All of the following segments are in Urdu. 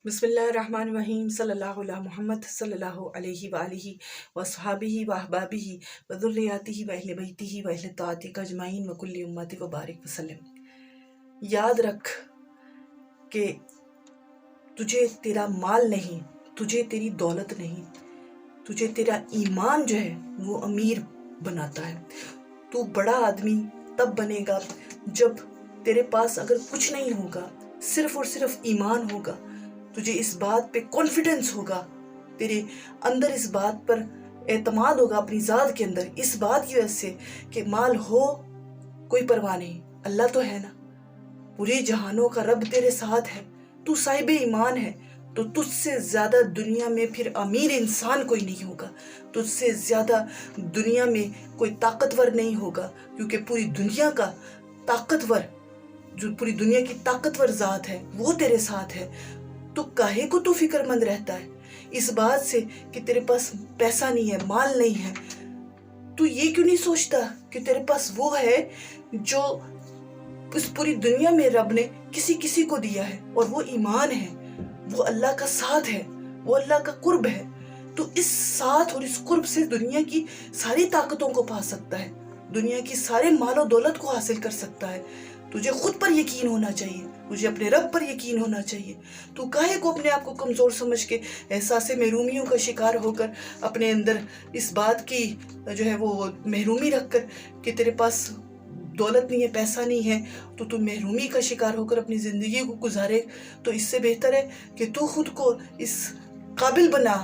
بسم اللہ الرحمن الرحیم صلی اللہ علیہ محمد صلی اللہ علیہ وآلہ وصحابہ واحبابہ وذریاتہ واہل بیتہ واہل طاعتہ اجمعین وکل امت وبارک وسلم۔ یاد رکھ کہ تجھے تیرا مال نہیں، تجھے تیری دولت نہیں، تجھے تیرا ایمان جو ہے وہ امیر بناتا ہے۔ تو بڑا آدمی تب بنے گا جب تیرے پاس اگر کچھ نہیں ہوگا، صرف اور صرف ایمان ہوگا، تجھے اس بات پہ کانفیڈنس ہوگا، تیرے اندر اس بات پر اعتماد ہوگا اپنی ذات کے اندر، اس بات کی وجہ سے کہ مال ہو کوئی پرواہ نہیں، اللہ تو ہے نا، پوری جہانوں کا رب تیرے ساتھ ہے، تو صاحب ایمان ہے، تو تجھ سے زیادہ دنیا میں پھر امیر انسان کوئی نہیں ہوگا، تجھ سے زیادہ دنیا میں کوئی طاقتور نہیں ہوگا، کیونکہ پوری دنیا کا طاقتور، جو پوری دنیا کی طاقتور ذات ہے وہ تیرے ساتھ ہے۔ تو کاہے کو تو فکر مند رہتا ہے اس بات سے کہ تیرے پاس پیسہ نہیں ہے، مال نہیں ہے؟ تو یہ کیوں نہیں سوچتا کہ تیرے پاس وہ ہے جو اس پوری دنیا میں رب نے کسی کسی کو دیا ہے، اور وہ ایمان ہے، وہ اللہ کا ساتھ ہے، وہ اللہ کا قرب ہے۔ تو اس ساتھ اور اس قرب سے دنیا کی ساری طاقتوں کو پا سکتا ہے، دنیا کی سارے مال و دولت کو حاصل کر سکتا ہے۔ تجھے خود پر یقین ہونا چاہیے، تجھے اپنے رب پر یقین ہونا چاہیے۔ تو کاہے کو اپنے آپ کو کمزور سمجھ کے احساس محرومیوں کا شکار ہو کر اپنے اندر اس بات کی جو ہے وہ محرومی رکھ کر کہ تیرے پاس دولت نہیں ہے، پیسہ نہیں ہے، تو تو محرومی کا شکار ہو کر اپنی زندگی کو گزارے؟ تو اس سے بہتر ہے کہ تو خود کو اس قابل بنا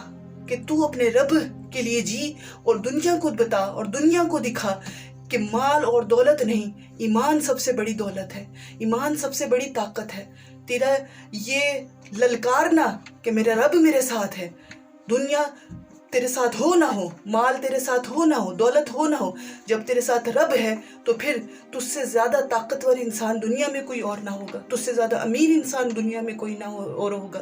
کہ تو اپنے رب کے لیے جی، اور دنیا کو بتا اور دنیا کو دکھا کہ مال اور دولت نہیں، ایمان سب سے بڑی دولت ہے، ایمان سب سے بڑی طاقت ہے۔ تیرا یہ للکارنا کہ میرا رب میرے ساتھ ہے، دنیا تیرے ساتھ ہو نہ ہو، مال تیرے ساتھ ہو نہ ہو، دولت ہو نہ ہو، جب تیرے ساتھ رب ہے تو پھر تجھ سے زیادہ طاقتور انسان دنیا میں کوئی اور نہ ہوگا، تجھ سے زیادہ امیر انسان دنیا میں کوئی نہ اور ہوگا۔